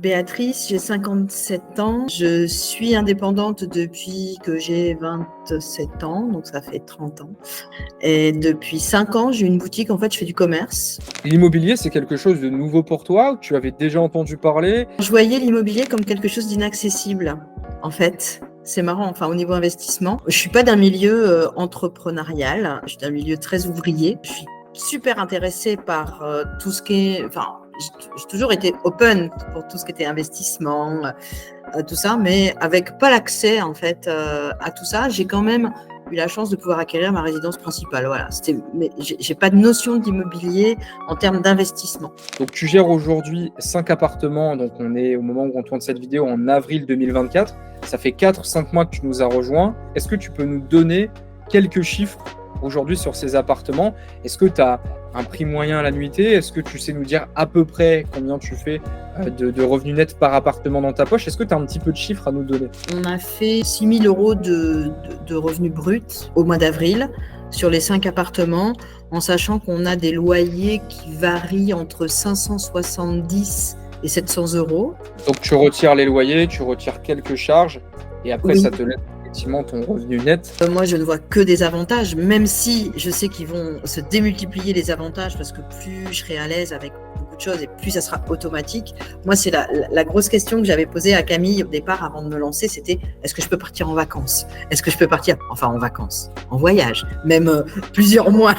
Béatrice, j'ai 57 ans. Je suis indépendante depuis que j'ai 27 ans, donc ça fait 30 ans. Et depuis 5 ans, j'ai une boutique, en fait, je fais du commerce. L'immobilier, c'est quelque chose de nouveau pour toi? Tu avais déjà entendu parler? Je voyais l'immobilier comme quelque chose d'inaccessible, en fait. C'est marrant, enfin, au niveau investissement. Je suis pas d'un milieu entrepreneurial, je suis d'un milieu très ouvrier. Je suis super intéressée par tout ce qui est... Enfin, j'ai toujours été open pour tout ce qui était investissement, tout ça, mais avec pas l'accès, en fait, à tout ça, j'ai quand même eu la chance de pouvoir acquérir ma résidence principale. Voilà, mais j'ai pas de notion d'immobilier en termes d'investissement. Donc tu gères aujourd'hui 5 appartements, donc on est au moment où on tourne cette vidéo en avril 2024. Ça fait 4-5 mois que tu nous as rejoints. Est-ce que tu peux nous donner quelques chiffres aujourd'hui sur ces appartements? Est-ce que tu as un prix moyen à la nuitée? Est-ce que tu sais nous dire à peu près combien tu fais de revenus nets par appartement dans ta poche? Est-ce que tu as un petit peu de chiffres à nous donner? On a fait 6 000 € de revenus bruts au mois d'avril sur les 5 appartements, en sachant qu'on a des loyers qui varient entre 570 et 700 €. Donc tu retires les loyers, tu retires quelques charges et après Oui. ça te laisse effectivement ton revenu net. Moi, je ne vois que des avantages, même si je sais qu'ils vont se démultiplier les avantages, parce que plus je serai à l'aise avec beaucoup de choses et plus ça sera automatique. Moi, c'est la grosse question que j'avais posée à Camille au départ avant de me lancer, c'était est-ce que je peux partir en vacances? Est-ce que je peux partir, enfin en vacances, en voyage, même plusieurs mois?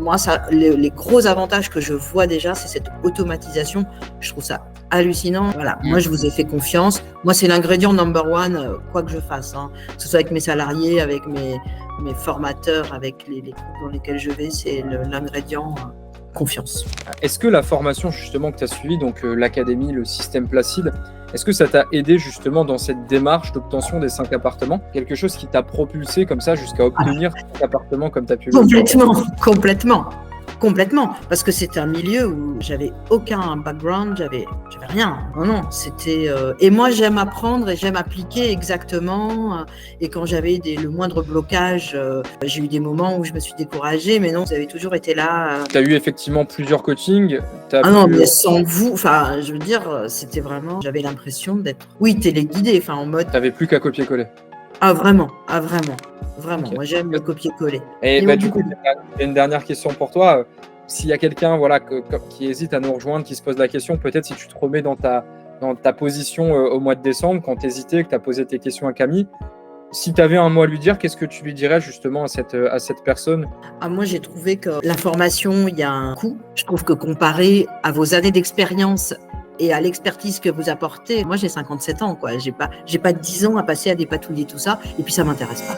Moi, les gros avantages que je vois déjà, c'est cette automatisation. Je trouve ça hallucinant. Voilà, moi, je vous ai fait confiance. Moi, c'est l'ingrédient number one, quoi que je fasse, hein. Que ce soit avec mes salariés, avec mes formateurs, avec les groupes dans lesquels je vais, c'est l'ingrédient confiance. Est-ce que la formation justement que tu as suivie, donc l'académie, le système Placide, est-ce que ça t'a aidé justement dans cette démarche d'obtention des 5 appartements? Quelque chose qui t'a propulsé comme ça jusqu'à obtenir 5 appartements comme tu as pu le faire? Complètement, parce que c'était un milieu où j'avais aucun background, j'avais rien. Non, c'était et moi j'aime apprendre et j'aime appliquer exactement. Et quand j'avais le moindre blocage, j'ai eu des moments où je me suis découragée, mais non, vous avez toujours été là. Tu as eu effectivement plusieurs coachings. Non, mais sans vous, enfin, je veux dire, c'était vraiment, j'avais l'impression d'être, oui, téléguidée, enfin en mode. T'avais plus qu'à copier-coller. Vraiment. Okay. Moi, j'aime le copier-coller. Et du coup, j'ai une dernière question pour toi. S'il y a quelqu'un qui hésite à nous rejoindre, qui se pose la question, peut-être si tu te remets dans ta position au mois de décembre, quand tu hésitais, que tu as posé tes questions à Camille, si tu avais un mot à lui dire, qu'est-ce que tu lui dirais justement à cette personne? Moi, j'ai trouvé que la formation, il y a un coût. Je trouve que comparé à vos années d'expérience et à l'expertise que vous apportez, moi j'ai 57 ans, quoi. J'ai pas 10 ans à passer à dépatouiller tout ça, et puis ça m'intéresse pas.